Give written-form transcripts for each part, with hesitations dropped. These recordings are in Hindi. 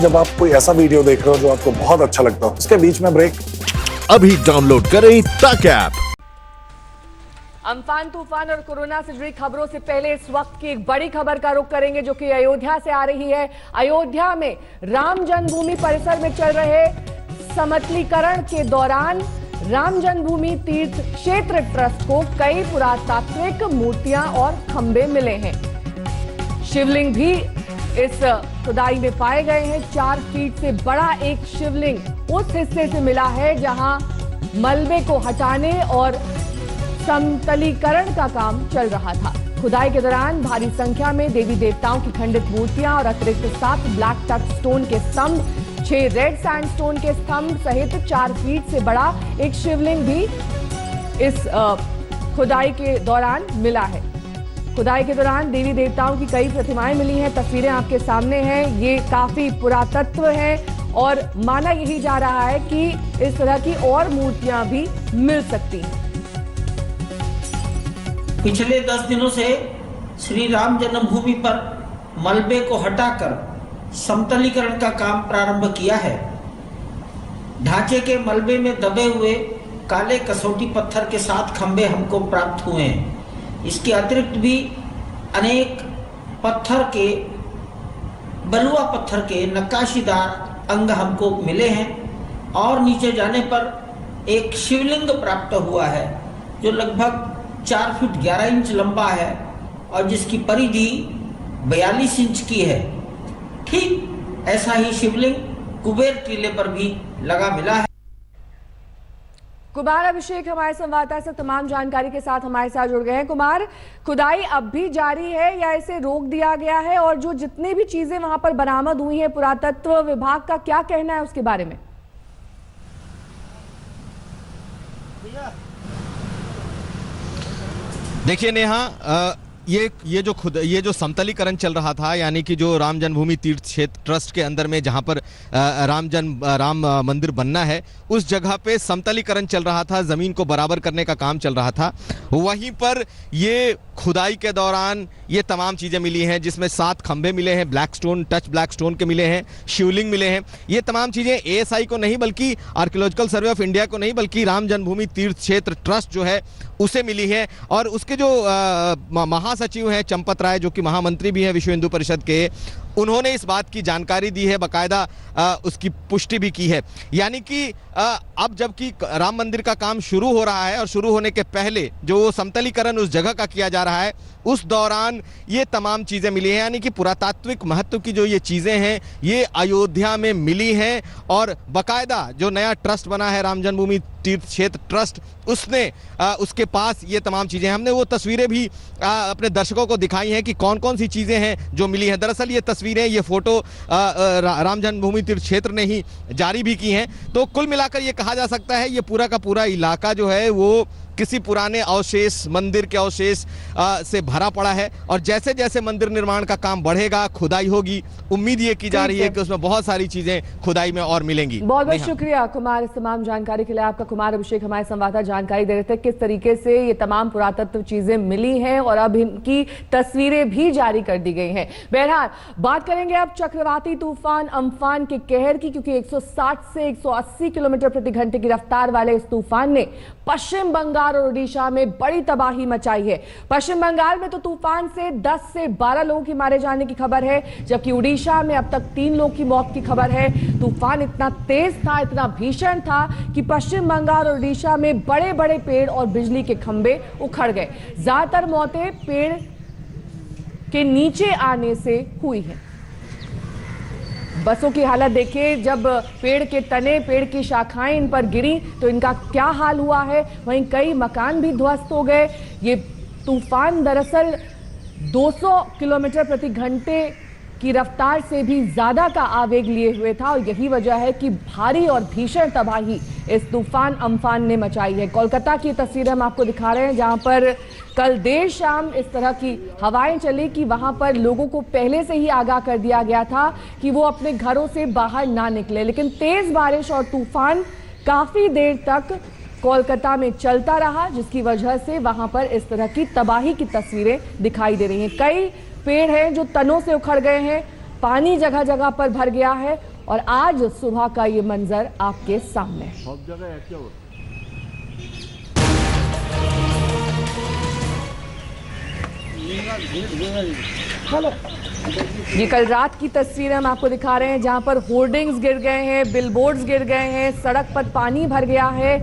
जब आप कोई ऐसा वीडियो देख रहे हो जो आपको बहुत अच्छा लगता हो, उसके बीच में ब्रेक। अभी डाउनलोड करें तक ऐप। अम्फान तूफान और कोरोना से जुड़ी खबरों से पहले इस वक्त की एक बड़ी खबर का रुख करेंगे जो कि अयोध्या से आ रही है। अयोध्या में राम जन्मभूमि परिसर में चल रहे समतलीकरण के दौरान राम जन्मभूमि तीर्थ क्षेत्र ट्रस्ट को कई पुरातात्विक मूर्तियां और खंबे मिले हैं। शिवलिंग भी इस खुदाई में पाए गए हैं। 4 फीट से बड़ा एक शिवलिंग उस हिस्से से मिला है जहां मलबे को हटाने और समतलीकरण का काम चल रहा था। खुदाई के दौरान भारी संख्या में देवी देवताओं की खंडित मूर्तियां और अतिरिक्त 7 ब्लैक टच स्टोन के स्तंभ, 6 रेड सैंडस्टोन के स्तंभ सहित 4 फीट से बड़ा एक शिवलिंग भी इस खुदाई के दौरान मिला है। खुदाई के दौरान देवी देवताओं की कई प्रतिमाएं मिली हैं। तस्वीरें आपके सामने हैं। ये काफी पुरातत्व है और माना यही जा रहा है कि इस तरह की और मूर्तियां भी मिल सकती हैं। पिछले 10 दिनों से श्री राम जन्मभूमि पर मलबे को हटाकर समतलीकरण का काम प्रारंभ किया है। ढांचे के मलबे में दबे हुए काले कसौटी पत्थर के 7 खंबे हमको प्राप्त हुए हैं। इसके अतिरिक्त भी अनेक पत्थर के बलुआ पत्थर के नक्काशीदार अंग हमको मिले हैं और नीचे जाने पर एक शिवलिंग प्राप्त हुआ है जो लगभग 4 फीट 11 इंच लंबा है और जिसकी परिधि 42 इंच की है। ठीक ऐसा ही शिवलिंग कुबेर टीले पर भी लगा मिला है। कुमार अभिषेक हमारे संवाददाता से तमाम जानकारी के साथ हमारे साथ जुड़ गए हैं। कुमार, खुदाई अब भी जारी है या इसे रोक दिया गया है, और जो जितनी भी चीजें वहां पर बरामद हुई हैं, पुरातत्व विभाग का क्या कहना है उसके बारे में? देखिए नेहा, ये जो समतलीकरण चल रहा था, यानी कि जो राम जन्मभूमि तीर्थ क्षेत्र ट्रस्ट के अंदर में जहां पर राम मंदिर बनना है, उस जगह पे समतलीकरण चल रहा था, जमीन को बराबर करने का काम चल रहा था। वहीं पर ये खुदाई के दौरान ये तमाम चीज़ें मिली हैं, जिसमें 7 खंभे मिले हैं, black stone, touch black stone के मिले हैं, शिवलिंग मिले हैं। ये तमाम चीज़ें ASI को नहीं बल्कि आर्कियोलॉजिकल सर्वे ऑफ इंडिया को नहीं बल्कि राम जन्मभूमि तीर्थ क्षेत्र ट्रस्ट जो है उसे मिली है। और उसके जो महासचिव हैं चंपत राय, जो कि महामंत्री भी हैं विश्व हिंदू परिषद के, उन्होंने इस बात की जानकारी दी है, बाकायदा उसकी पुष्टि भी की है। यानी कि अब जबकि राम मंदिर का काम शुरू हो रहा है और शुरू होने के पहले जो समतलीकरण उस जगह का किया जा रहा है, उस दौरान ये तमाम चीज़ें मिली हैं। यानी कि पुरातात्विक महत्व की जो ये चीज़ें हैं ये अयोध्या में मिली हैं। और बाकायदा जो नया ट्रस्ट बना है राम जन्मभूमि तीर्थ क्षेत्र ट्रस्ट, उसने उसके पास ये तमाम चीज़ें, हमने वो तस्वीरें भी अपने दर्शकों को दिखाई हैं कि कौन कौन सी चीज़ें हैं जो मिली हैं। दरअसल ये तस्वीरें, ये फोटो राम जन्मभूमि तीर्थ क्षेत्र ने ही जारी भी की हैं। तो कुल मिलाकर ये कहा जा सकता है ये पूरा का पूरा इलाका जो है वो किसी पुराने अवशेष, मंदिर के अवशेष से भरा पड़ा है। और जैसे जैसे मंदिर निर्माण का काम बढ़ेगा, खुदाई होगी, उम्मीद ये की जा रही है कि उसमें बहुत सारी चीजें खुदाई में और मिलेंगी। बहुत बहुत शुक्रिया कुमार, इस तमाम जानकारी के लिए आपका। कुमार अभिषेक हमारे संवाददाता जानकारी दे रहे थे किस तरीके से ये तमाम पुरातत्व चीजें मिली हैं और अब इनकी तस्वीरें भी जारी कर दी गई हैं। बहरहाल बात करेंगे अब चक्रवाती तूफान अम्फान के कहर की, क्योंकि 160 से 180 किलोमीटर प्रति घंटे की रफ्तार वाले इस तूफान ने पश्चिम बंगाल और ओडिशा में बड़ी तबाही मचाई है। पश्चिम बंगाल में तो तूफान से 10 से 12 लोगों की मारे जाने की खबर है, जबकि ओडिशा में अब तक 3 लोगों की मौत की खबर है। तूफान इतना तेज था, इतना भीषण था कि पश्चिम बंगाल और ओडिशा में बड़े बड़े पेड़ और बिजली के खंभे उखड़ गए। ज्यादातर मौतें पेड़ के नीचे आने से हुई है। बसों की हालत देखिए, जब पेड़ के तने, पेड़ की शाखाएं इन पर गिरी तो इनका क्या हाल हुआ है। वहीं कई मकान भी ध्वस्त हो गए। ये तूफान दरअसल 200 किलोमीटर प्रति घंटे की रफ्तार से भी ज्यादा का आवेग लिए हुए था और यही वजह है कि भारी और भीषण तबाही इस तूफान अम्फान ने मचाई है। कोलकाता की तस्वीर हम आपको दिखा रहे हैं, जहां पर कल देर शाम इस तरह की हवाएं चली कि वहां पर लोगों को पहले से ही आगाह कर दिया गया था कि वो अपने घरों से बाहर ना निकले। लेकिन तेज बारिश और तूफान काफी देर तक कोलकाता में चलता रहा, जिसकी वजह से वहां पर इस तरह की तबाही की तस्वीरें दिखाई दे रही हैं। कई पेड़ हैं जो तनों से उखड़ गए हैं, पानी जगह जगह पर भर गया है और आज सुबह का ये मंजर आपके सामने। ये कल रात की तस्वीरें हम आपको दिखा रहे हैं जहां पर होर्डिंग्स गिर गए हैं, बिलबोर्ड्स गिर गए हैं, सड़क पर पानी भर गया है।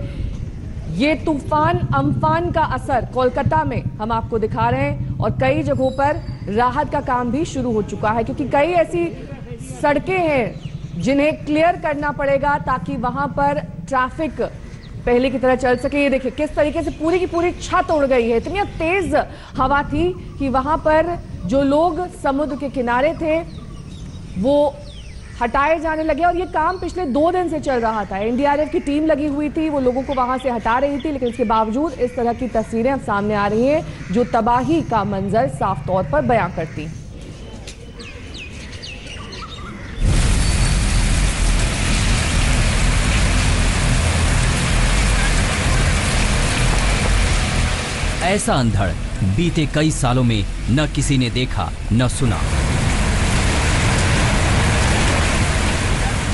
ये तूफान अम्फान का असर कोलकाता में हम आपको दिखा रहे हैं और कई जगहों पर राहत का काम भी शुरू हो चुका है क्योंकि कई ऐसी सड़कें हैं जिन्हें क्लियर करना पड़ेगा ताकि वहां पर ट्रैफिक पहले की तरह चल सके। ये देखिए किस तरीके से पूरी की पूरी छत उड़ गई है। इतनी तेज हवा थी कि वहां पर जो लोग समुद्र के किनारे थे वो हटाए जाने लगे और ये काम पिछले 2 दिन से चल रहा था। एनडीआरएफ की टीम लगी हुई थी, वो लोगों को वहां से हटा रही थी, लेकिन इसके बावजूद इस तरह की तस्वीरें अब सामने आ रही हैं जो तबाही का मंजर साफ तौर पर बयां करती। ऐसा अंधड़ बीते कई सालों में न किसी ने देखा न सुना।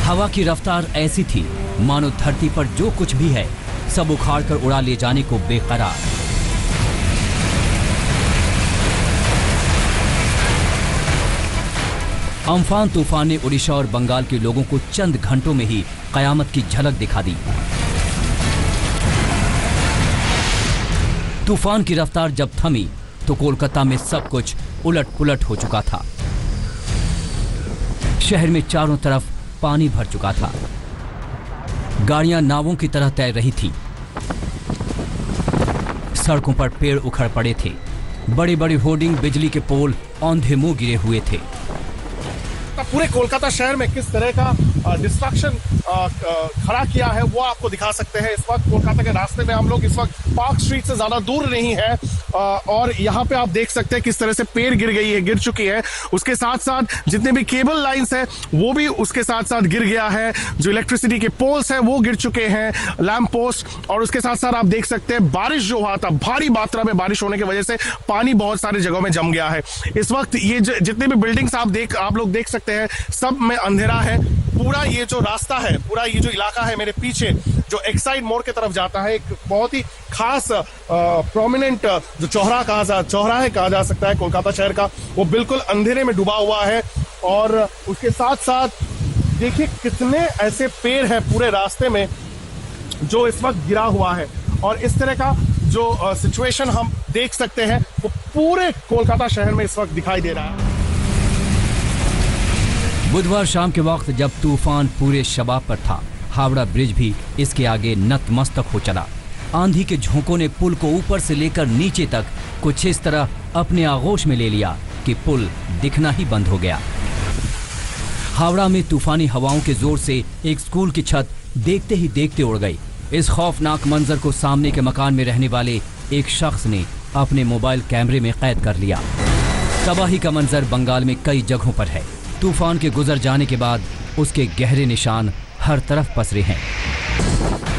हवा की रफ्तार ऐसी थी मानो धरती पर जो कुछ भी है सब उखाड़कर उड़ा ले जाने को बेकरार। अम्फान तूफान ने उड़ीसा और बंगाल के लोगों को चंद घंटों में ही कयामत की झलक दिखा दी। तूफान की रफ्तार जब थमी तो कोलकाता में सब कुछ उलट पुलट हो चुका था। शहर में चारों तरफ पानी भर चुका था, गाड़ियां नावों की तरह तैर रही थी, सड़कों पर पेड़ उखड़ पड़े थे, बड़े बड़े होर्डिंग, बिजली के पोल औंधे मुंह गिरे हुए थे। पूरे कोलकाता शहर में किस तरह का डिस्ट्रक्शन खड़ा किया है वो आपको दिखा सकते हैं। इस वक्त कोलकाता के रास्ते में हम लोग इस वक्त पार्क स्ट्रीट से ज्यादा दूर नहीं है और यहाँ पे आप देख सकते हैं किस तरह से पेड़ गिर चुकी है। उसके साथ साथ जितने भी केबल लाइंस है वो भी उसके साथ साथ गिर गया है। जो इलेक्ट्रिसिटी के पोल्स है वो गिर चुके हैं, लैंप पोस्ट। और उसके साथ साथ आप देख सकते हैं बारिश जो हुआ था, भारी मात्रा में बारिश होने की वजह से पानी बहुत सारी जगहों में जम गया है। इस वक्त ये जितने भी बिल्डिंग्स आप लोग देख सकते हैं सब में अंधेरा है। पूरा ये जो रास्ता है, पूरा ये जो इलाका है मेरे पीछे जो एक्साइड मोड़ की तरफ जाता है, एक बहुत ही खास प्रोमिनेंट जो चौराहा कहा जा सकता है कोलकाता शहर का, वो बिल्कुल अंधेरे में डूबा हुआ है। और उसके साथ साथ देखिए कितने ऐसे पेड़ हैं पूरे रास्ते में जो इस वक्त गिरा हुआ है। और इस तरह का जो सिचुएशन हम देख सकते हैं वो पूरे कोलकाता शहर में इस वक्त दिखाई दे रहा है। बुधवार शाम के वक्त जब तूफान पूरे शबाब पर था, हावड़ा ब्रिज भी इसके आगे नतमस्तक हो चला। आंधी के झोंकों ने पुल को ऊपर से लेकर नीचे तक कुछ इस तरह अपने आगोश में ले लिया कि पुल दिखना ही बंद हो गया। हावड़ा में तूफानी हवाओं के जोर से एक स्कूल की छत देखते ही देखते उड़ गई। इस खौफनाक मंजर को सामने के मकान में रहने वाले एक शख्स ने अपने मोबाइल कैमरे में कैद कर लिया। तबाही का मंजर बंगाल में कई जगहों पर है। तूफान के गुजर जाने के बाद उसके गहरे निशान हर तरफ पसरे हैं।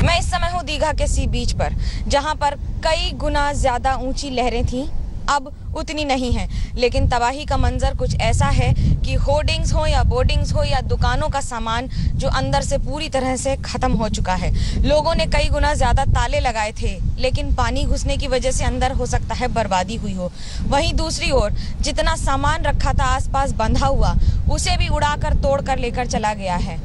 मैं इस समय हूँ दीघा के सी बीच पर, जहाँ पर कई गुना ज्यादा ऊंची लहरें थीं, अब उतनी नहीं है। लेकिन तबाही का मंजर कुछ ऐसा है कि होर्डिंग्स हो या बोर्डिंग्स हो या दुकानों का सामान जो अंदर से पूरी तरह से खत्म हो चुका है। लोगों ने कई गुना ज्यादा ताले लगाए थे, लेकिन पानी घुसने की वजह से अंदर हो सकता है बर्बादी हुई हो। वहीं दूसरी ओर जितना सामान रखा था आसपास बंधा हुआ, उसे भी उड़ाकर तोड़कर लेकर चला गया है।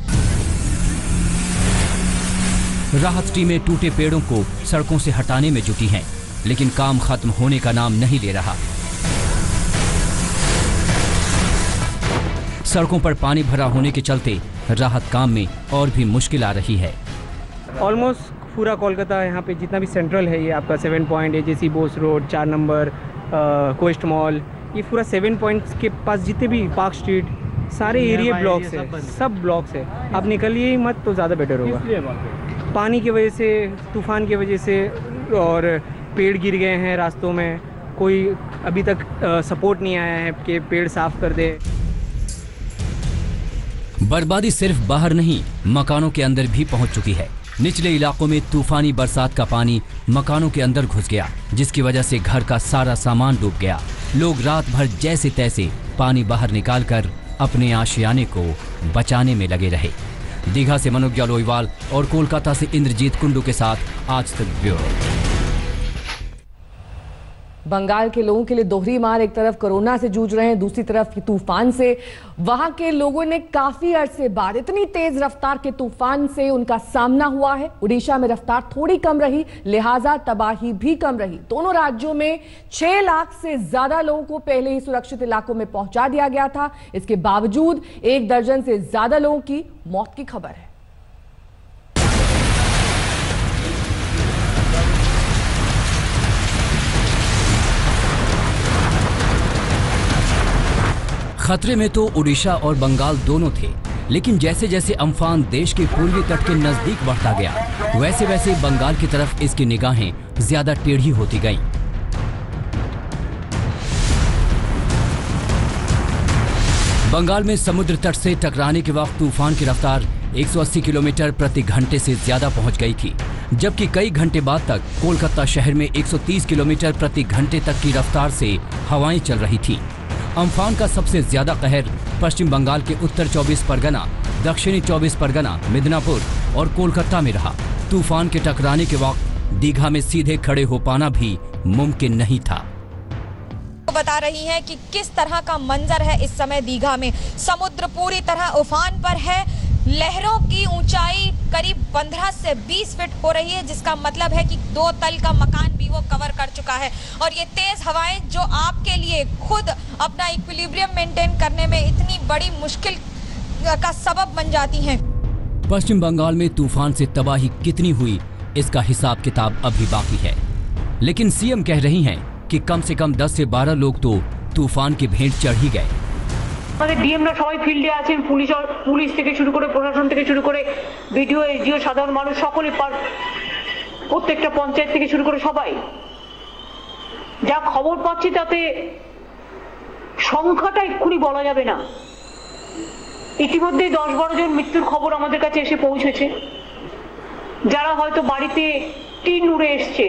राहत टीमें टूटे पेड़ों को सड़कों से हटाने में जुटी हैं, लेकिन काम खत्म होने का नाम नहीं ले रहा। सड़कों पर पानी भरा होने के चलते राहत काम में और भी मुश्किल आ रही है। ऑलमोस्ट पूरा कोलकाता यहाँ पे जितना भी सेंट्रल है, ये आपका 7 point, AJC Bose road, 4 number, Quest Mall, ये पूरा 7 पॉइंट्स के पास जितने भी पार्क स्ट्रीट, सारे एरिया ब्लॉक्स है, सब ब्लॉक्स है। आप निकलिए ही मत तो ज़्यादा बेटर होगा। पानी की वजह से, तूफान की वजह से, और पेड़ गिर गए हैं रास्तों में। कोई अभी तक सपोर्ट नहीं आया है कि पेड़ साफ कर दे। बर्बादी सिर्फ बाहर नहीं, मकानों के अंदर भी पहुंच चुकी है। निचले इलाकों में तूफानी बरसात का पानी मकानों के अंदर घुस गया, जिसकी वजह से घर का सारा सामान डूब गया। लोग रात भर जैसे तैसे पानी बाहर निकालकर अपने आशियाने को बचाने में लगे रहे। दीघा से मनोज लोईवाल और कोलकाता से इंद्रजीत कुंडू के साथ आज तक ब्यूरो। बंगाल के लोगों के लिए दोहरी मार, एक तरफ कोरोना से जूझ रहे हैं, दूसरी तरफ तूफान से। वहां के लोगों ने काफी अरसे बाद इतनी तेज रफ्तार के तूफान से उनका सामना हुआ है। उड़ीसा में रफ्तार थोड़ी कम रही, लिहाजा तबाही भी कम रही। दोनों राज्यों में 6 लाख से ज्यादा लोगों को पहले ही सुरक्षित इलाकों में पहुंचा दिया गया था। इसके बावजूद 1 दर्जन से ज्यादा लोगों की मौत की खबर है। खतरे में तो उड़ीसा और बंगाल दोनों थे, लेकिन जैसे जैसे अम्फान देश के पूर्वी तट के नजदीक बढ़ता गया, वैसे वैसे बंगाल की तरफ इसकी निगाहें ज्यादा टेढ़ी होती गईं। बंगाल में समुद्र तट से टकराने के वक्त तूफान की रफ्तार 180 किलोमीटर प्रति घंटे से ज्यादा पहुंच गई थी, जबकि कई घंटे बाद तक कोलकाता शहर में 130 किलोमीटर प्रति घंटे तक की रफ्तार से हवाएं चल रही थी। अम्फान का सबसे ज्यादा कहर पश्चिम बंगाल के उत्तर 24 परगना, दक्षिणी 24 परगना, मिदनापुर और कोलकाता में रहा। तूफान के टकराने के वक्त दीघा में सीधे खड़े हो पाना भी मुमकिन नहीं था। बता रही हैं कि किस तरह का मंजर है इस समय दीघा में। समुद्र पूरी तरह उफान पर है। लहरों की ऊंचाई करीब 15 से 20 फीट हो रही है, जिसका मतलब है कि 2 तल का मकान भी वो कवर कर चुका है। और ये तेज हवाएं जो आपके लिए खुद अपना इक्विलिब्रियम मेंटेन करने में इतनी बड़ी मुश्किल का सबब बन जाती हैं। पश्चिम बंगाल में तूफान से तबाही कितनी हुई, इसका हिसाब किताब अभी बाकी है, लेकिन सीएम कह रही हैं कि कम से कम 10 से 12 लोग तो तूफान की भेंट चढ़ ही गए। আমাদের ডিএমরা সবাই ফিল্ডে আছেন, পুলিশ থেকে শুরু করে প্রশাসন থেকে শুরু করে বিডিও এসডিও সাধারণ মানুষ সকলে প্রত্যেকটা পঞ্চায়েত থেকে শুরু করে সবাই যা খবর পাচ্ছি তাতে সংখ্যাটা এক্ষুনি বলা যাবে না। ইতিমধ্যে 10-12 জন মৃত্যুর খবর আমাদের কাছে এসে পৌঁছেছে, যারা হয়তো বাড়িতে টিন উড়ে এসছে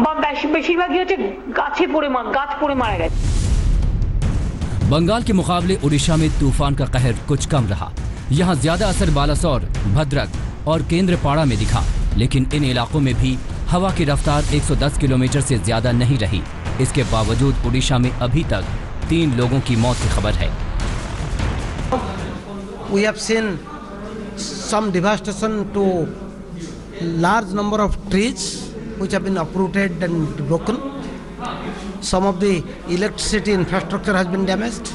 বা বেশিরভাগই হচ্ছে গাছ পড়ে মারা গেছে। बंगाल के मुकाबले उड़ीसा में तूफान का कहर कुछ कम रहा। यहाँ ज्यादा असर बालासोर, भद्रक और केंद्रपाड़ा में दिखा, लेकिन इन इलाकों में भी हवा की रफ्तार 110 किलोमीटर से ज्यादा नहीं रही। इसके बावजूद उड़ीसा में अभी तक 3 लोगों की मौत की खबर है। We have seen some devastation to large number of trees which have been uprooted and broken. Some of the electricity infrastructure has been damaged.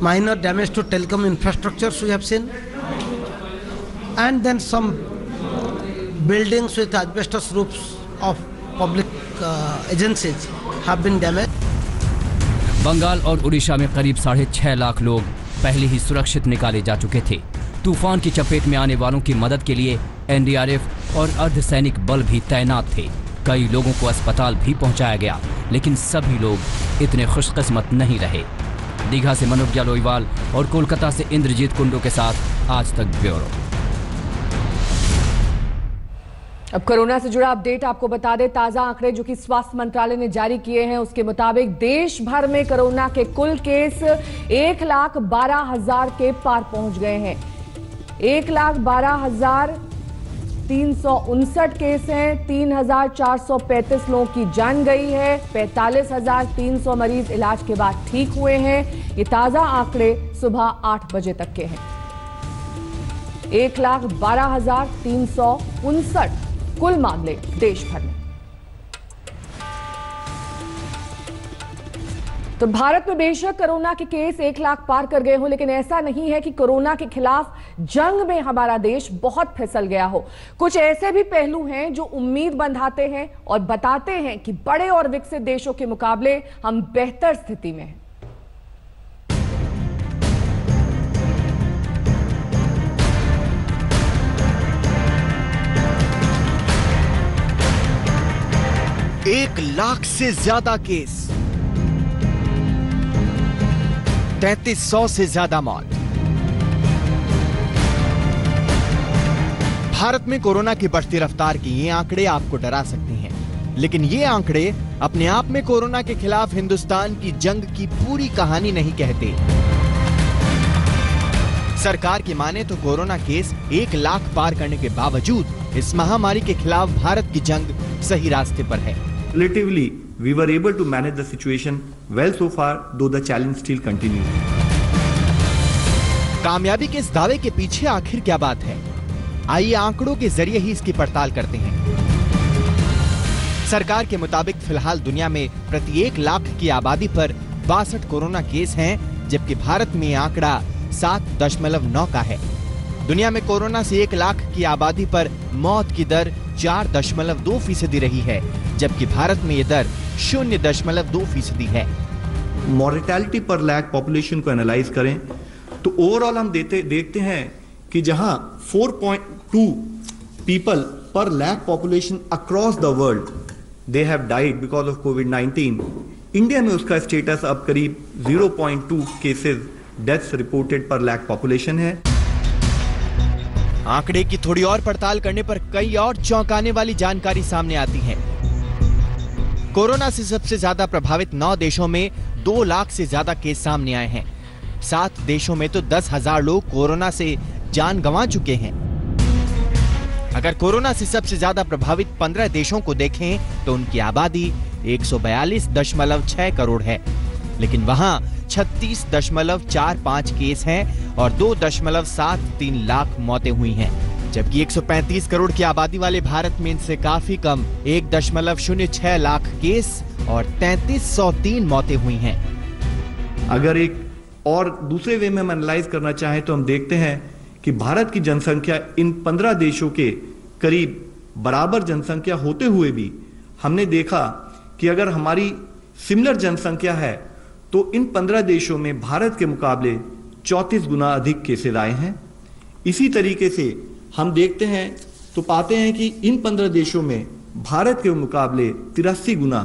Minor damage to telecom infrastructures we have seen. And then some buildings with asbestos roofs of public agencies have been damaged. Bengal और उड़ीसा में करीब 6.5 लाख लोग पहले ही सुरक्षित निकाले जा चुके थे। तूफान की चपेट में आने वालों की मदद के लिए एनडीआरएफ और अर्धसैनिक बल भी तैनात थे। कई लोगों को अस्पताल भी पहुंचाया गया, लेकिन सभी लोग इतने खुशकिस्मत नहीं रहे। दीघा से मनोज लोईवाल और कोलकाता से इंद्रजीत कुंडू के साथ आज तक ब्यूरो। अब कोरोना से जुड़ा अपडेट आपको बता दें। ताजा आंकड़े जो कि स्वास्थ्य मंत्रालय ने जारी किए हैं, उसके मुताबिक देश भर में कोरोना के कुल केस 1,12,000 के पार पहुंच गए हैं। 1,12,359 केस हैं। 3,435 लोगों की जान गई है। 45,300 मरीज इलाज के बाद ठीक हुए हैं। ये ताजा आंकड़े सुबह 8 बजे तक के हैं। 1,12,359 कुल मामले देश भर में। तो भारत में बेशक कोरोना के केस 1 लाख पार कर गए हो, लेकिन ऐसा नहीं है कि कोरोना के खिलाफ जंग में हमारा देश बहुत फिसल गया हो। कुछ ऐसे भी पहलू हैं जो उम्मीद बंधाते हैं और बताते हैं कि बड़े और विकसित देशों के मुकाबले हम बेहतर स्थिति में हैं। एक लाख से ज्यादा केस, 3,300 से ज्यादा मौत। भारत में कोरोना की बढ़ती रफ्तार के ये आंकड़े आपको डरा सकती हैं, लेकिन ये आंकड़े अपने आप में कोरोना के खिलाफ हिंदुस्तान की जंग की पूरी कहानी नहीं कहते। सरकार की माने तो कोरोना केस 1 लाख पार करने के बावजूद इस महामारी के खिलाफ भारत की जंग सही रास्ते पर है। Relatively, we were able to manage the situation well so far, though the challenge still continues. कामयाबी के इस दावे के पीछे आखिर क्या बात है? आइए आंकड़ों के जरिए ही इसकी पड़ताल करते हैं। सरकार के मुताबिक फिलहाल दुनिया में प्रति 1 लाख की आबादी पर 62 कोरोना केस हैं, जबकि भारत में आंकड़ा 7.9 का है। दुनिया में कोरोना से 1 लाख की आबादी पर मौत की दर 4.2% रही है, जबकि भारत में ये दर 0.2% है। मॉर्टेलिटी पर लाख पॉपुलेशन को एनालाइज करें तो ओवरऑल हम देखते हैं कि जहां 4.2 पीपल पर lakh population across the world they have died because of covid, India में उसका स्टेटस अब करीब 0.2 केसेस डेथ्स रिपोर्टेड पर लाख पॉपुलेशन है। आंकड़े की थोड़ी और पड़ताल करने पर कई और चौंकाने वाली जानकारी सामने आती है। कोरोना से सबसे ज्यादा प्रभावित 9 देशों में 2 लाख से ज्यादा केस सामने आए हैं। 7 देशों में तो 10,000 लोग कोरोना से जान गंवा चुके हैं। अगर कोरोना से सबसे ज्यादा प्रभावित 15 देशों को देखें तो उनकी आबादी 142.6 करोड़ है, लेकिन वहां 36.45 केस हैं और 2.73 लाख मौतें हुई हैं, जबकि 135 करोड़ की आबादी वाले भारत में इनसे काफी कम 1.06 लाख केस और 3303 मौतें हुई हैं। अगर एक और दूसरे वे में हम एनालाइज करना चाहें तो हम देखते हैं कि भारत की जनसंख्या इन 15 देशों के करीब बराबर जनसंख्या होते हुए भी हमने देखा कि अगर हमारी सिमिलर जनसंख्या है तो इन 15 देशों में भारत के मुकाबले 34 गुना अधिक केसेस आए हैं। इसी तरीके से हम देखते हैं तो पाते हैं कि इन 15 देशों में भारत के मुकाबले 83 गुना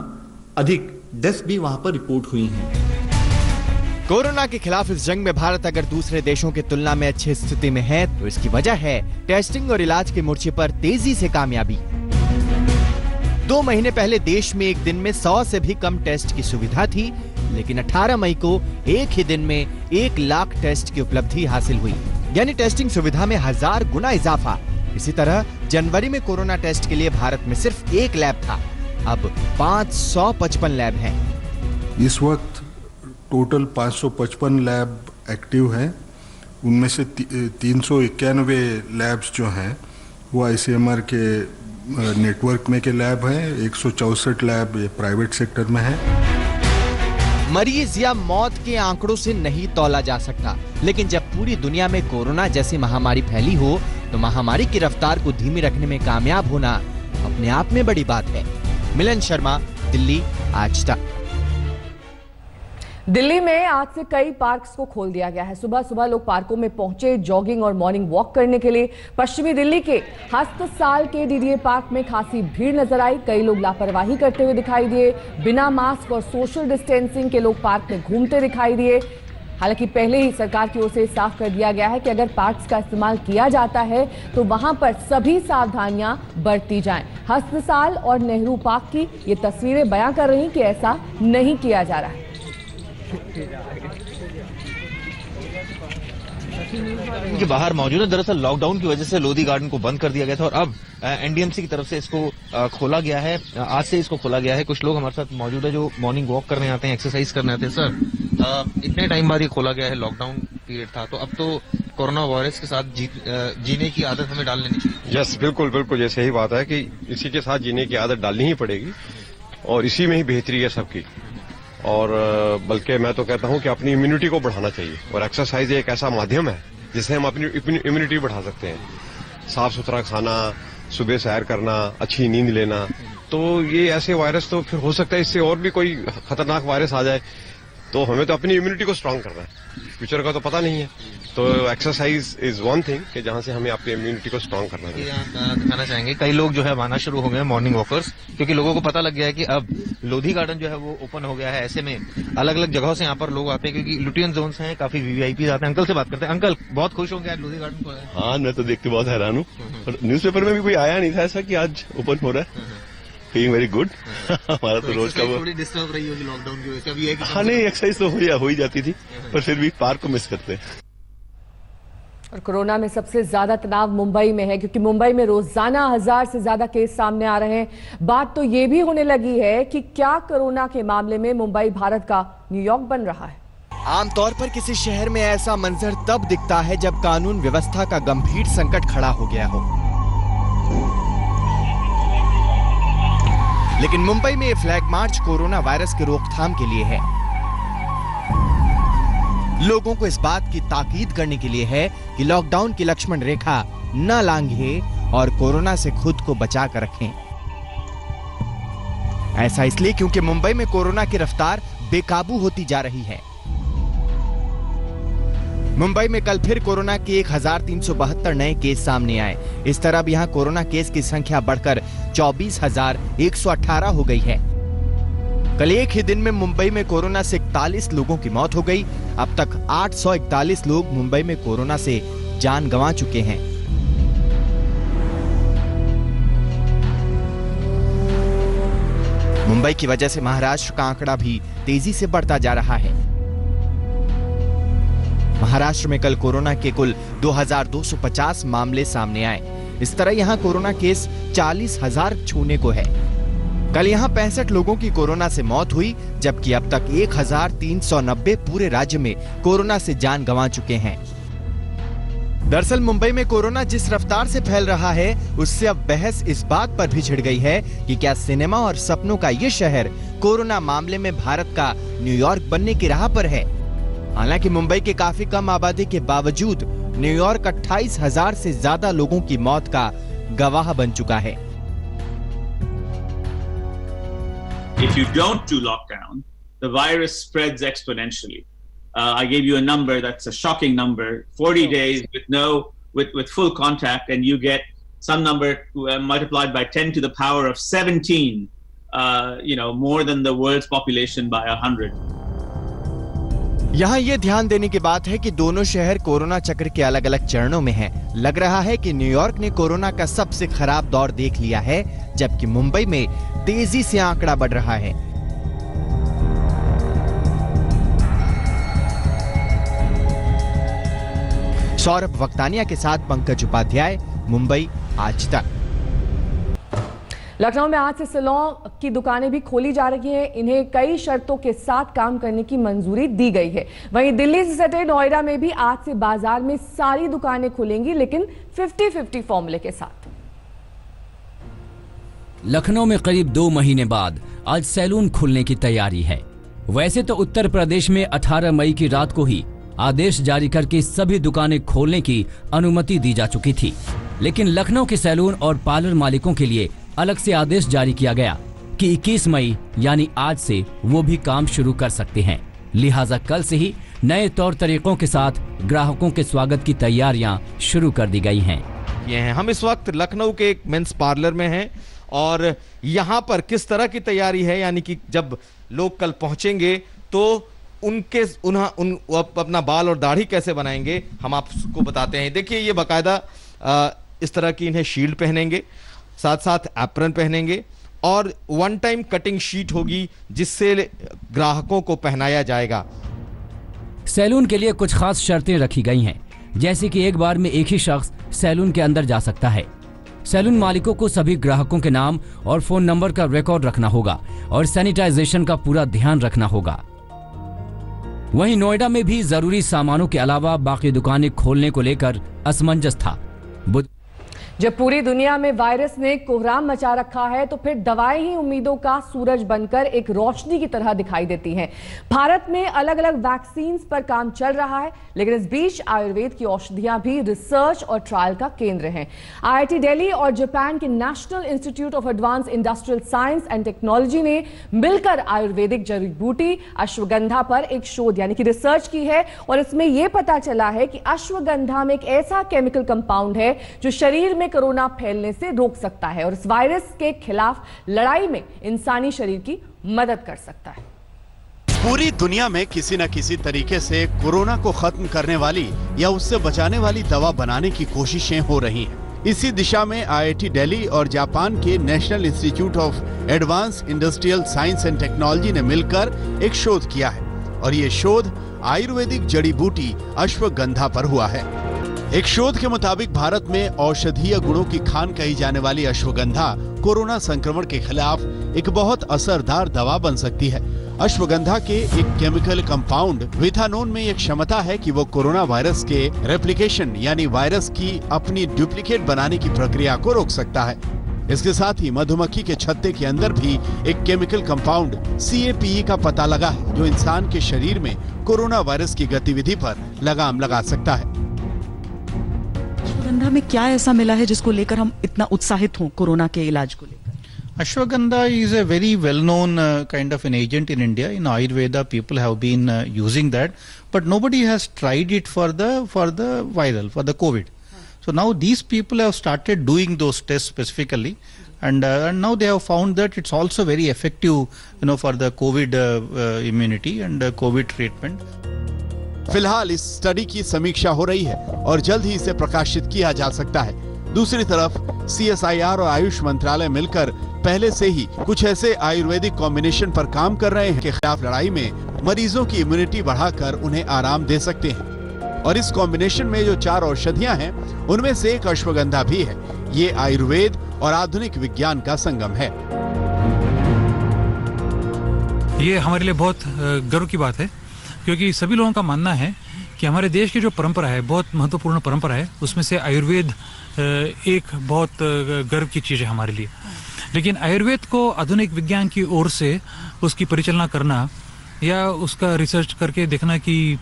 अधिक डेथ्स भी वहां पर रिपोर्ट हुई हैं। कोरोना के खिलाफ इस जंग में भारत अगर दूसरे देशों की तुलना में अच्छी स्थिति में है तो इसकी वजह है टेस्टिंग और इलाज के मोर्चे पर तेजी से कामयाबी। 2 महीने पहले देश में एक दिन में 100 से भी कम टेस्ट की सुविधा थी, लेकिन 18 मई को एक ही दिन में 1 लाख टेस्ट की उपलब्धि हासिल हुई, यानी टेस्टिंग सुविधा में 1000 गुना इजाफा। इसी तरह जनवरी में कोरोना टेस्ट के लिए भारत में सिर्फ 1 लैब था, अब 555 लैब हैं। इस वक्त टोटल 555 लैब एक्टिव हैं, उनमें से 391 लैब्स जो हैं वो आईसीएमआर के नेटवर्क में के लैब हैं, 164 लैब प्राइवेट सेक्टर में हैं। मरीज या मौत के आंकड़ों से नहीं तौला जा सकता, लेकिन जब पूरी दुनिया में कोरोना जैसी महामारी फैली हो तो महामारी की रफ्तार को धीमी रखने में कामयाब होना अपने आप में बड़ी बात है। मिलन शर्मा, दिल्ली, आज तक। दिल्ली में आज से कई पार्क्स को खोल दिया गया है। सुबह सुबह लोग पार्कों में पहुंचे जॉगिंग और मॉर्निंग वॉक करने के लिए। पश्चिमी दिल्ली के हस्तसाल के डीडीए पार्क में खासी भीड़ नजर आई। कई लोग लापरवाही करते हुए दिखाई दिए। बिना मास्क और सोशल डिस्टेंसिंग के लोग पार्क में घूमते दिखाई दिए। हालांकि पहले ही सरकार की ओर से साफ कर दिया गया है कि अगर पार्क्स का इस्तेमाल किया जाता है तो वहां पर सभी सावधानियां बरती जाएं। हस्तसाल और नेहरू पार्क की ये तस्वीरें बयां कर रही कि ऐसा नहीं किया जा रहा है। इनके बाहर मौजूद है। दरअसल लॉकडाउन की वजह से लोधी गार्डन को बंद कर दिया गया था और अब एनडीएमसी की तरफ से इसको खोला गया है। आज से इसको खोला गया है। कुछ लोग हमारे साथ मौजूद है जो मॉर्निंग वॉक करने आते हैं, एक्सरसाइज करने आते हैं। सर, इतने टाइम बाद ये खोला गया है, लॉकडाउन पीरियड था, तो अब तो कोरोना वायरस के साथ जीने की आदत हमें डाल लेनी चाहिए। यस, बिल्कुल बिल्कुल, ये सही बात है कि इसी के साथ जीने की आदत डालनी ही पड़ेगी और इसी में ही बेहतरी है सबकी। और बल्कि मैं तो कहता हूं कि अपनी इम्यूनिटी को बढ़ाना चाहिए और एक्सरसाइज एक ऐसा माध्यम है जिससे हम अपनी इम्यूनिटी बढ़ा सकते हैं। साफ सुथरा खाना, सुबह सैर करना, अच्छी नींद लेना, तो ये ऐसे वायरस तो फिर हो सकता है इससे और भी कोई खतरनाक वायरस आ जाए, तो हमें तो अपनी इम्यूनिटी को स्ट्रांग करना है। फ्यूचर का तो पता नहीं है, तो एक्सरसाइज इज वन थिंग कि जहां से हमें अपनी इम्यूनिटी को स्ट्रांग करना है। दिखाना चाहेंगे कई लोग जो है आना शुरू हो गए मॉर्निंग वॉकर्स, क्योंकि लोगों को पता लग गया है कि अब लोधी गार्डन जो है वो ओपन हो गया है। ऐसे में अलग अलग जगहों से यहाँ पर लोग आते हैं क्योंकि लुटियन जोन्स हैं, काफी वीवीआईपी आते हैं। अंकल से बात करते हैं। अंकल, बहुत खुश होंगे आज लोधी गार्डन खुला है। हाँ, मैं तो देख के बहुत हैरान हूँ। न्यूज़पेपर में भी कोई आया नहीं था ऐसा कि आज ओपन हो रहा है। Feeling very good. हमारा तो रोज का वो थोड़ी डिस्टर्ब रही होगी लॉकडाउन की वजह से। अभी है कि हाँ नहीं, एक्सरसाइज तो हो ही जाती थी, पर फिर भी पार्क को मिस करते हैं। और कोरोना में सबसे ज्यादा तनाव मुंबई में है, क्योंकि मुंबई में रोजाना 1000 से ज्यादा केस सामने आ रहे हैं। बात तो ये भी होने लगी है कि क्या कोरोना के मामले में मुंबई भारत का न्यूयॉर्क बन रहा है। आमतौर पर किसी शहर में ऐसा मंजर तब दिखता है जब कानून व्यवस्था का गंभीर संकट खड़ा हो गया हो, लेकिन मुंबई में ये फ्लैग मार्च कोरोना वायरस की रोकथाम के लिए है। लोगों को इस बात की ताकीद करने के लिए है कि लॉकडाउन की लक्ष्मण रेखा न लांघे और कोरोना से खुद को बचा कर रखें। ऐसा इसलिए क्योंकि मुंबई में कोरोना की रफ्तार बेकाबू होती जा रही है। मुंबई में कल फिर कोरोना के 1372 नए केस सामने आए। इस तरह अब यहां कोरोना केस की संख्या बढ़कर 24,118 हो गई है। कल एक ही दिन में मुंबई में कोरोना से 41 लोगों की मौत हो गई। अब तक 841 लोग मुंबई में कोरोना से जान गंवा चुके हैं। मुंबई की वजह से महाराष्ट्र का आंकड़ा भी तेजी से बढ़ता जा रहा है। महाराष्ट्र में कल कोरोना के कुल 2250 मामले सामने आए। इस तरह यहां कोरोना केस 40,000 छूने को है। कल यहां 65 लोगों की कोरोना से मौत हुई, जबकि अब तक 1390 पूरे राज्य में कोरोना से जान गंवा चुके हैं। दरअसल मुंबई में कोरोना जिस रफ्तार से फैल रहा है, उससे अब बहस इस बात पर भी छिड़ गई है कि क्या सिनेमा और सपनों का ये शहर कोरोना मामले में भारत का न्यूयॉर्क बनने की राह पर है। हालांकि मुंबई के काफी कम आबादी के बावजूद न्यूयॉर्क 28,000 से ज्यादा लोगों की मौत का गवाह बन चुका है। If you don't do lockdown, the virus spreads exponentially. I gave you a number that's a shocking number: 40 days with full contact, and you get some number multiplied by 10 to the power of 17. More than the world's population by 100. यहाँ ये ध्यान देने की बात है कि दोनों शहर कोरोना चक्र के अलग अलग चरणों में हैं। लग रहा है कि न्यूयॉर्क ने कोरोना का सबसे खराब दौर देख लिया है, जबकि मुंबई में तेजी से आंकड़ा बढ़ रहा है। सौरभ वक्तानिया के साथ पंकज उपाध्याय, मुंबई आज तक। लखनऊ में आज से सैलून की दुकानें भी खोली जा रही हैं। इन्हें कई शर्तों के साथ काम करने की मंजूरी दी गई है। वहीं दिल्ली से सटे नोएडा में भी आज से बाजार में सारी दुकानें खुलेंगी, लेकिन 50-50 फॉर्मूले के साथ। लखनऊ में करीब 2 महीने बाद आज सैलून खुलने की तैयारी है। वैसे तो उत्तर प्रदेश में 18 मई की रात को ही आदेश जारी करके सभी दुकानें खोलने की अनुमति दी जा चुकी थी, लेकिन लखनऊ के सैलून और पार्लर मालिकों के लिए अलग से आदेश जारी किया गया कि 21 मई यानी आज से वो भी काम शुरू कर सकते हैं। लिहाजा कल से ही नए तौर तरीकों के साथ ग्राहकों के स्वागत की तैयारियां शुरू कर दी गई हैं। हम इस वक्त लखनऊ के एक मेंस पार्लर में हैं और यहाँ पर किस तरह की तैयारी है, यानी कि जब लोग कल पहुंचेंगे तो अपना बाल और दाढ़ी कैसे बनाएंगे, हम आपको बताते हैं। देखिए, ये बाकायदा इस तरह की इन्हें शील्ड पहनेंगे, साथ साथ एप्रन पहनेंगे और वन टाइम कटिंग शीट होगी जिससे ग्राहकों को पहनाया जाएगा। सैलून के लिए कुछ खास शर्तें रखी गई हैं, जैसे कि एक बार में एक ही शख्स सैलून के अंदर जा सकता है। सैलून मालिकों को सभी ग्राहकों के नाम और फोन नंबर का रिकॉर्ड रखना होगा और सैनिटाइजेशन का पूरा ध्यान रखना होगा। वहीं नोएडा में भी जरूरी सामानों के अलावा बाकी दुकानें खोलने को लेकर असमंजस था। जब पूरी दुनिया में वायरस ने कोहराम मचा रखा है, तो फिर दवाएं ही उम्मीदों का सूरज बनकर एक रोशनी की तरह दिखाई देती हैं। भारत में अलग अलग वैक्सीन पर काम चल रहा है, लेकिन इस बीच आयुर्वेद की औषधियां भी रिसर्च और ट्रायल का केंद्र हैं। IIT दिल्ली और जापान के national institute of advance industrial science and technology ने मिलकर आयुर्वेदिक जड़ी बूटी अश्वगंधा पर एक शोध यानी कि रिसर्च की है, और इसमें यह पता चला है कि अश्वगंधा में एक ऐसा केमिकल कंपाउंड है जो शरीर में कोरोना फैलने से रोक सकता है और इस वायरस के खिलाफ लड़ाई में इंसानी शरीर की मदद कर सकता है। पूरी दुनिया में किसी न किसी तरीके से कोरोना को खत्म करने वाली या उससे बचाने वाली दवा बनाने की कोशिशें हो रही हैं। इसी दिशा में IIT दिल्ली और जापान के national institute of advance industrial science and technology ने मिलकर एक शोध किया है और ये शोध आयुर्वेदिक जड़ी बूटी अश्वगंधा पर हुआ है। एक शोध के मुताबिक भारत में औषधीय गुणों की खान कही जाने वाली अश्वगंधा कोरोना संक्रमण के खिलाफ एक बहुत असरदार दवा बन सकती है। अश्वगंधा के एक केमिकल कंपाउंड विथानोन में एक क्षमता है कि वो कोरोना वायरस के रेप्लिकेशन यानी वायरस की अपनी डुप्लीकेट बनाने की प्रक्रिया को रोक सकता है। इसके साथ ही मधुमक्खी के छत्ते के अंदर भी एक केमिकल कंपाउंड CAPE का पता लगा है जो इंसान के शरीर में कोरोना वायरस की गतिविधि पर लगाम लगा सकता है। अश्वगंधा में क्या ऐसा मिला है जिसको लेकर हम इतना उत्साहित हों कोरोना के इलाज को लेकर? Ashwagandha is a very well-known kind of an agent in India. In Ayurveda, people have been using that, but nobody has tried it for the the COVID. So now these people have started doing those tests specifically, and now they have found that it's also very effective, for the COVID immunity and COVID treatment. फिलहाल इस स्टडी की समीक्षा हो रही है और जल्द ही इसे प्रकाशित किया जा सकता है। दूसरी तरफ CSIR और आयुष मंत्रालय मिलकर पहले से ही कुछ ऐसे आयुर्वेदिक कॉम्बिनेशन पर काम कर रहे हैं के खिलाफ लड़ाई में मरीजों की इम्यूनिटी बढ़ाकर उन्हें आराम दे सकते हैं। और इस कॉम्बिनेशन में जो 4 औषधियां हैं उनमें से एक अश्वगंधा भी है। ये आयुर्वेद और आधुनिक विज्ञान का संगम है। ये हमारे लिए बहुत गर्व की बात है क्योंकि सभी लोगों का मानना है कि हमारे देश की जो परंपरा है, बहुत महत्वपूर्ण परंपरा है, उसमें से आयुर्वेद एक बहुत गर्व की चीज़ है हमारे लिए। लेकिन आयुर्वेद को आधुनिक विज्ञान की ओर से उसकी परिचालना करना या उसका रिसर्च करके देखना कि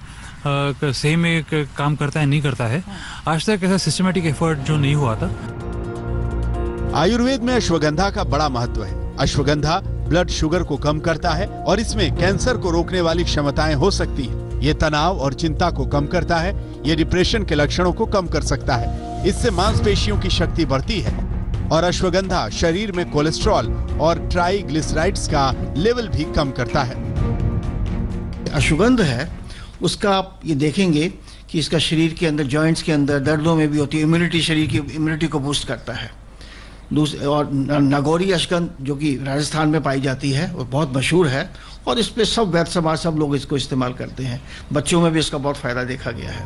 सही में काम करता है नहीं करता है, आज तक ऐसा सिस्टमेटिक एफर्ट जो नहीं हुआ था। आयुर्वेद में अश्वगंधा का बड़ा महत्व है। अश्वगंधा ब्लड शुगर को कम करता है और इसमें कैंसर को रोकने वाली क्षमताएं हो सकती हैं। ये तनाव और चिंता को कम करता है। ये डिप्रेशन के लक्षणों को कम कर सकता है। इससे मांसपेशियों की शक्ति बढ़ती है और अश्वगंधा शरीर में कोलेस्ट्रॉल और ट्राइग्लिसराइड्स का लेवल भी कम करता है। अश्वगंध है उसका आप ये देखेंगे कि इसका शरीर के अंदर जॉइंट्स के अंदर दर्दों में भी होती है, इम्यूनिटी, शरीर की इम्यूनिटी को बूस्ट करता है। और नागौरी अश्वगंध जो कि राजस्थान में पाई जाती है और बहुत मशहूर है और इस पे सब वैद्य समाज सब लोग इसको इस्तेमाल करते हैं। बच्चों में भी इसका बहुत फायदा देखा गया है।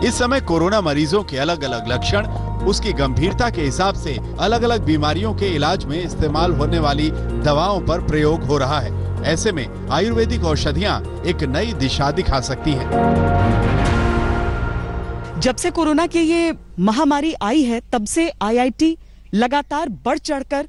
इस समय कोरोना मरीजों के अलग अलग लक्षण उसकी गंभीरता के हिसाब से अलग अलग बीमारियों के इलाज में इस्तेमाल होने वाली दवाओं पर प्रयोग हो रहा है। ऐसे में आयुर्वेदिक औषधियां एक नई दिशा दिखा सकती हैं। जब से कोरोना की ये महामारी आई है तब से IIT लगातार बढ़ चढ़कर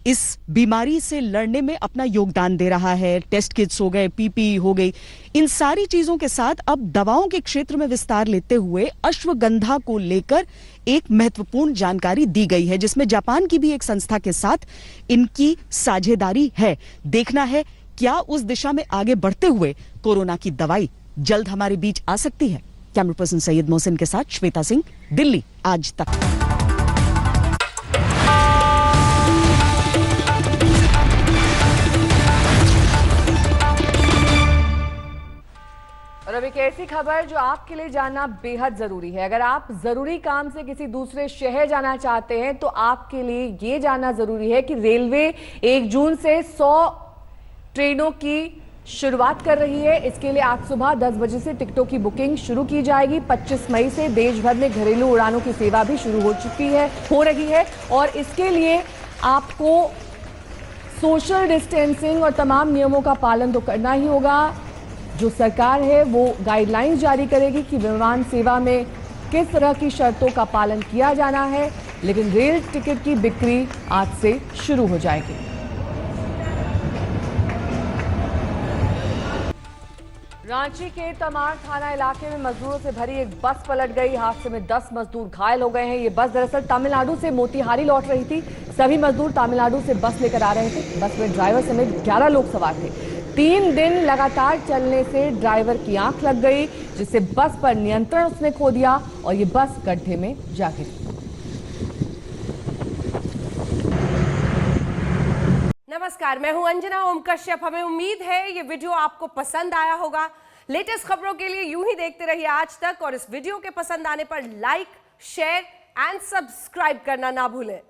इस बीमारी से लड़ने में अपना योगदान दे रहा है। टेस्ट किट्स हो गए, PPE हो गई, इन सारी चीजों के साथ अब दवाओं के क्षेत्र में विस्तार लेते हुए अश्वगंधा को लेकर एक महत्वपूर्ण जानकारी दी गई है जिसमें जापान की भी एक संस्था के साथ इनकी साझेदारी है। देखना है क्या उस दिशा में आगे बढ़ते हुए कोरोना की दवाई जल्द हमारे बीच आ सकती है। कैमरा पर्सन सैयद मोहसिन के साथ श्वेता सिंह, दिल्ली, आज तक। और अब एक ऐसी खबर जो आपके लिए जानना बेहद जरूरी है। अगर आप जरूरी काम से किसी दूसरे शहर जाना चाहते हैं तो आपके लिए ये जानना जरूरी है कि रेलवे 1 जून से 100 ट्रेनों की शुरुआत कर रही है। इसके लिए आज सुबह 10 बजे से टिकटों की बुकिंग शुरू की जाएगी। 25 मई से देश भर में घरेलू उड़ानों की सेवा भी शुरू हो रही है और इसके लिए आपको सोशल डिस्टेंसिंग और तमाम नियमों का पालन तो करना ही होगा। जो सरकार है वो गाइडलाइंस जारी करेगी कि विमान सेवा में किस तरह की शर्तों का पालन किया जाना है, लेकिन रेल टिकट की बिक्री आज से शुरू हो जाएगी। रांची के तमाड़ थाना इलाके में मजदूरों से भरी एक बस पलट गई। हादसे में 10 मजदूर घायल हो गए हैं। ये बस दरअसल तमिलनाडु से मोतिहारी लौट रही थी। सभी मजदूर तमिलनाडु से बस लेकर आ रहे थे। बस में ड्राइवर समेत 11 लोग सवार थे। 3 दिन लगातार चलने से ड्राइवर की आंख लग गई, जिससे बस पर नियंत्रण उसने खो दिया और ये बस गड्ढे में जा गिरी। नमस्कार, मैं हूं अंजना ओम कश्यप। हमें उम्मीद है ये वीडियो आपको पसंद आया होगा। लेटेस्ट खबरों के लिए यूं ही देखते रहिए आज तक और इस वीडियो के पसंद आने पर लाइक, शेयर एंड सब्सक्राइब करना ना भूलें।